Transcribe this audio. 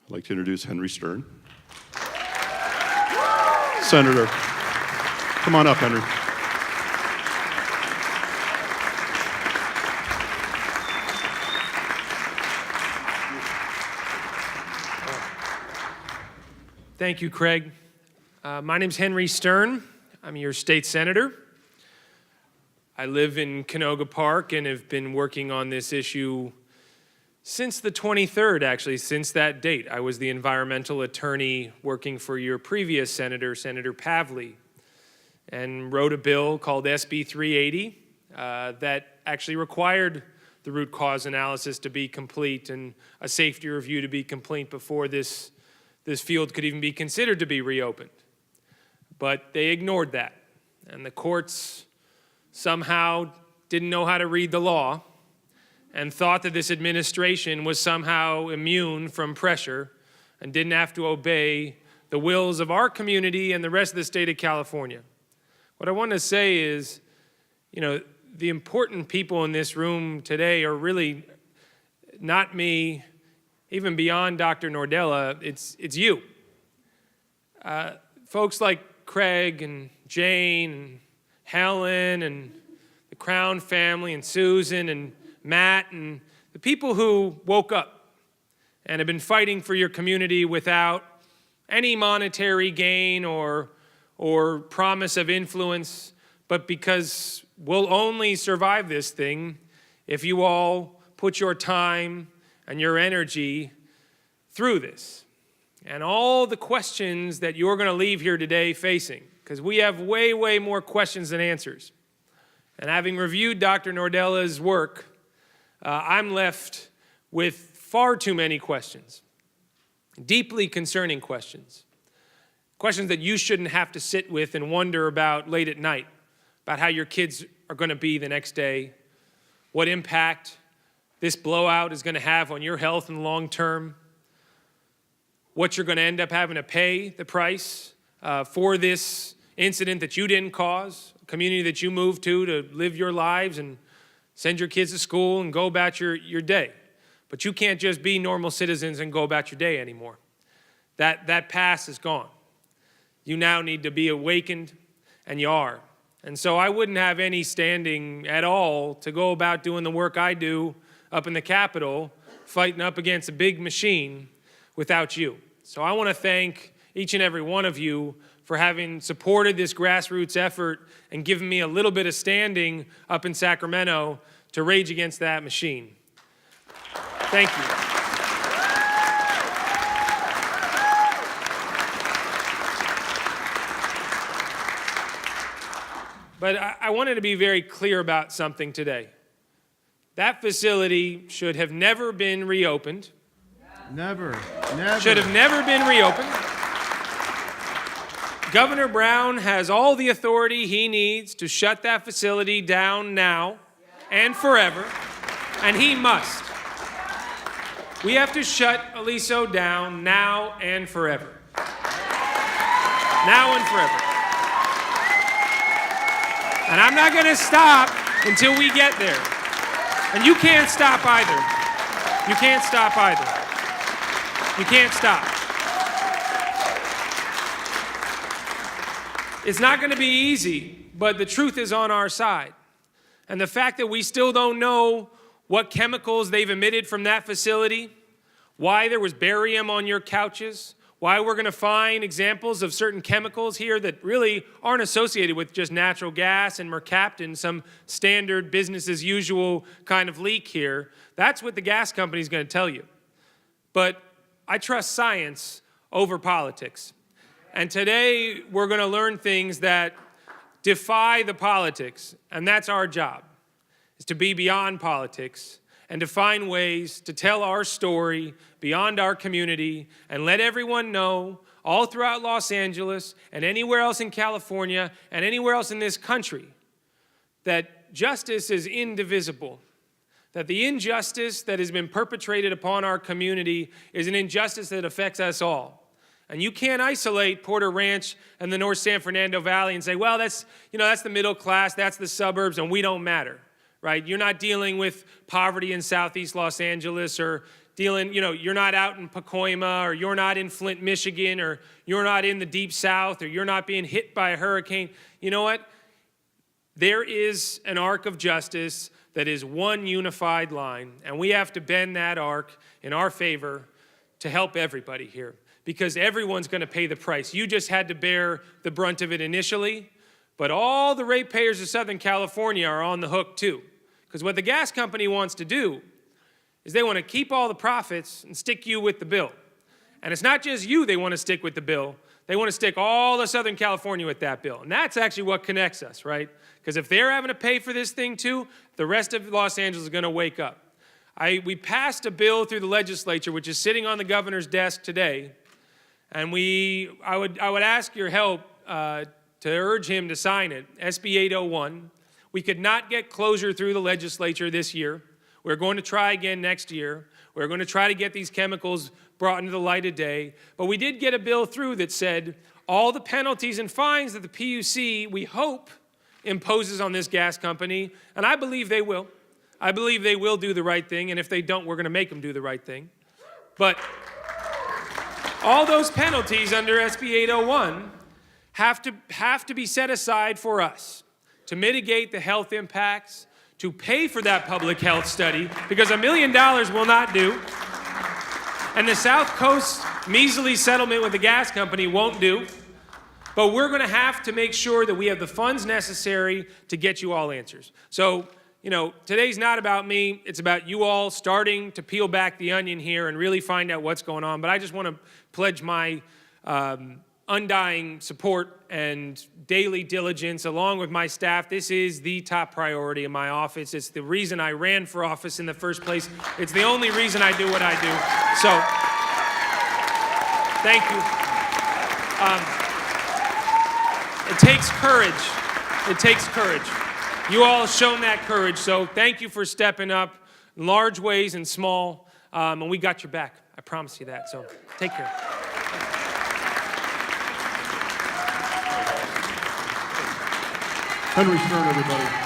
I'd like to introduce Henry Stern. Senator, come on up, Henry. Thank you, Craig. My name's Henry Stern. I'm your state senator. I live in Canoga Park and have been working on this issue since the 23rd, actually, since that date. I was the environmental attorney working for your previous senator, Senator Pavley, and wrote a bill called SB 380 that actually required the root cause analysis to be complete and a safety review to be complete before this field could even be considered to be reopened. But they ignored that, and the courts somehow didn't know how to read the law and thought that this administration was somehow immune from pressure and didn't have to obey the wills of our community and the rest of the state of California. What I want to say is, the important people in this room today are really not me, even beyond Dr. Nordella, it's you. Folks like Craig and Jane and Helen and the Crown family and Susan and Matt and the people who woke up and have been fighting for your community without any monetary gain or promise of influence, but because we'll only survive this thing if you all put your time and your energy through this. And all the questions that you're going to leave here today facing, because we have way, way more questions than answers. And having reviewed Dr. Nordella's work, I'm left with far too many questions, deeply concerning questions, questions that you shouldn't have to sit with and wonder about late at night, about how your kids are going to be the next day, what impact this blowout is going to have on your health in the long term, what you're going to end up having to pay the price for this incident that you didn't cause, a community that you moved to live your lives and send your kids to school and go about your day. But you can't just be normal citizens and go about your day anymore. That past is gone. You now need to be awakened, and you are. And so I wouldn't have any standing at all to go about doing the work I do up in the Capitol, fighting up against a big machine without you. So I want to thank each and every one of you for having supported this grassroots effort and given me a little bit of standing up in Sacramento to rage against that machine. Thank you. But I wanted to be very clear about something today. That facility should have never been reopened. Never. Should have never been reopened. Governor Brown has all the authority he needs to shut that facility down now and forever, and he must. We have to shut ALISO down now and forever. Now and forever. And I'm not going to stop until we get there. And you can't stop either. You can't stop either. You can't stop. It's not going to be easy, but the truth is on our side. And the fact that we still don't know what chemicals they've emitted from that facility, why there was barium on your couches, why we're going to find examples of certain chemicals here that really aren't associated with just natural gas and mercaptan, some standard business as usual kind of leak here. That's what the gas company is going to tell you. But I trust science over politics. And today we're going to learn things that defy the politics, and that's our job, is to be beyond politics and to find ways to tell our story beyond our community and let everyone know all throughout Los Angeles and anywhere else in California and anywhere else in this country that justice is indivisible, that the injustice that has been perpetrated upon our community is an injustice that affects us all. And you can't isolate Porter Ranch and the North San Fernando Valley and say, well, that's the middle class, that's the suburbs, and we don't matter, right? You're not dealing with poverty in Southeast Los Angeles or dealing, you're not out in Pacoima, or you're not in Flint, Michigan, or you're not in the Deep South, or you're not being hit by a hurricane. You know what? There is an arc of justice that is one unified line, and we have to bend that arc in our favor to help everybody here, because everyone's going to pay the price. You just had to bear the brunt of it initially, but all the ratepayers of Southern California are on the hook too, because what the gas company wants to do is they want to keep all the profits and stick you with the bill. And it's not just you they want to stick with the bill. They want to stick all of Southern California with that bill. And that's actually what connects us, right? Because if they're having to pay for this thing too, the rest of Los Angeles is going to wake up. We passed a bill through the legislature, which is sitting on the governor's desk today. And I would ask your help to urge him to sign it, SB 801. We could not get closure through the legislature this year. We're going to try again next year. We're going to try to get these chemicals brought into the light of day. But we did get a bill through that said all the penalties and fines that the PUC, we hope, imposes on this gas company, and I believe they will. I believe they will do the right thing, and if they don't, we're going to make them do the right thing. But all those penalties under SB 801 have to be set aside for us to mitigate the health impacts, to pay for that public health study, because $1 million will not do, and the South Coast measly settlement with the gas company won't do. But we're going to have to make sure that we have the funds necessary to get you all answers. So, today's not about me. It's about you all starting to peel back the onion here and really find out what's going on. But I just want to pledge my undying support and daily diligence along with my staff. This is the top priority in my office. It's the reason I ran for office in the first place. It's the only reason I do what I do. So, thank you. It takes courage. It takes courage. You all have shown that courage, so thank you for stepping up in large ways and small, and we got your back. I promise you that, so take care. Henry Stern, everybody.